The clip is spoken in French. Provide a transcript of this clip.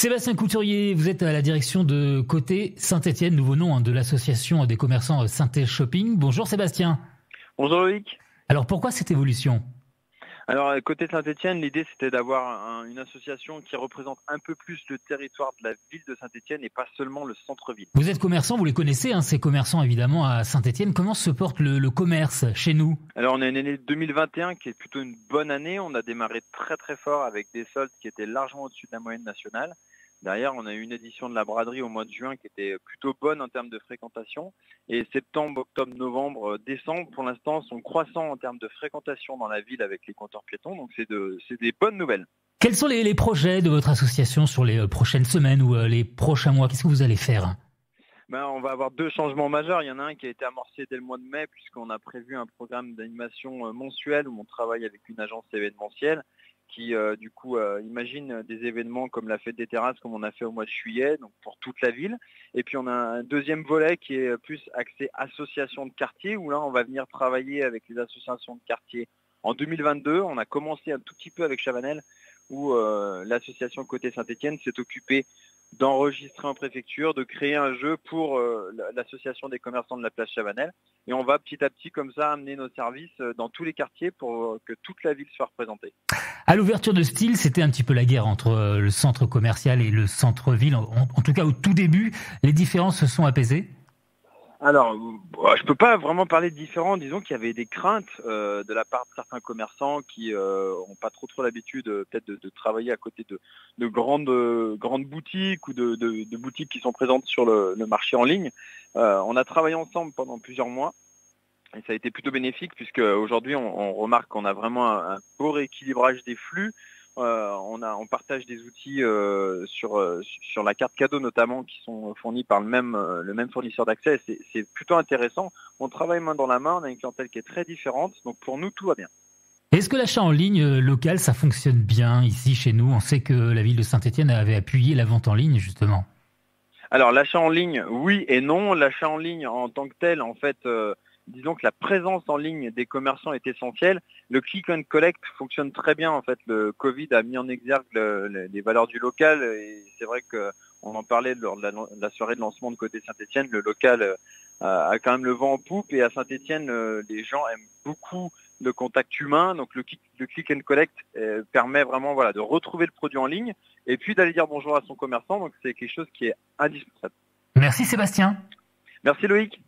Sébastien Couturier, vous êtes à la direction de Côté Saint-Étienne, nouveau nom de l'association des commerçants Synthé Shopping. Bonjour Sébastien. Bonjour Loïc. Alors pourquoi cette évolution ? Alors côté Saint-Étienne, l'idée c'était d'avoir une association qui représente un peu plus le territoire de la ville de Saint-Étienne et pas seulement le centre-ville. Vous êtes commerçant, vous les connaissez, ces commerçants évidemment à Saint-Étienne. Comment se porte le commerce chez nous ? Alors on a une année 2021 qui est plutôt une bonne année. On a démarré très très fort avec des soldes qui étaient largement au-dessus de la moyenne nationale. Derrière, on a eu une édition de la braderie au mois de juin qui était plutôt bonne en termes de fréquentation. Et septembre, octobre, novembre, décembre, pour l'instant, sont croissants en termes de fréquentation dans la ville avec les compteurs piétons. Donc c'est des bonnes nouvelles. Quels sont les projets de votre association sur les prochaines semaines ou les prochains mois ? Qu'est-ce que vous allez faire ? On va avoir deux changements majeurs. Il y en a un qui a été amorcé dès le mois de mai puisqu'on a prévu un programme d'animation mensuel où on travaille avec une agence événementielle qui imagine des événements comme la fête des terrasses comme on a fait au mois de juillet, donc pour toute la ville. Et puis on a un deuxième volet qui est plus axé association de quartier où là on va venir travailler avec les associations de quartier. En 2022, on a commencé un tout petit peu avec Chavanel où l'association Côté Saint-Étienne s'est occupée d'enregistrer en préfecture, de créer un jeu pour l'association des commerçants de la place Chavanel. Et on va petit à petit comme ça amener nos services dans tous les quartiers pour que toute la ville soit représentée. À l'ouverture de Style, c'était un petit peu la guerre entre le centre commercial et le centre-ville. En tout cas, au tout début, les différences se sont apaisées. Alors, je peux pas vraiment parler de différents. Disons qu'il y avait des craintes de la part de certains commerçants qui ont pas trop l'habitude peut-être de travailler à côté de grandes boutiques ou de boutiques qui sont présentes sur le marché en ligne. On a travaillé ensemble pendant plusieurs mois et ça a été plutôt bénéfique puisque aujourd'hui on remarque qu'on a vraiment un beau rééquilibrage des flux. On partage des outils sur la carte cadeau notamment qui sont fournis par le même fournisseur d'accès. C'est plutôt intéressant. On travaille main dans la main, on a une clientèle qui est très différente. Donc pour nous, tout va bien. Est-ce que l'achat en ligne local, ça fonctionne bien ici chez nous ? On sait que la ville de Saint-Étienne avait appuyé la vente en ligne justement. Alors l'achat en ligne, oui et non. L'achat en ligne en tant que tel, en fait, disons que la présence en ligne des commerçants est essentielle. Le click and collect fonctionne très bien. En fait, le Covid a mis en exergue les valeurs du local et c'est vrai qu'on en parlait lors de la soirée de lancement de Côté Saint-Étienne. Le local a quand même le vent en poupe et à Saint-Étienne, les gens aiment beaucoup le contact humain. Donc le click and collect permet vraiment de retrouver le produit en ligne et puis d'aller dire bonjour à son commerçant. Donc c'est quelque chose qui est indispensable. Merci Sébastien. Merci Loïc.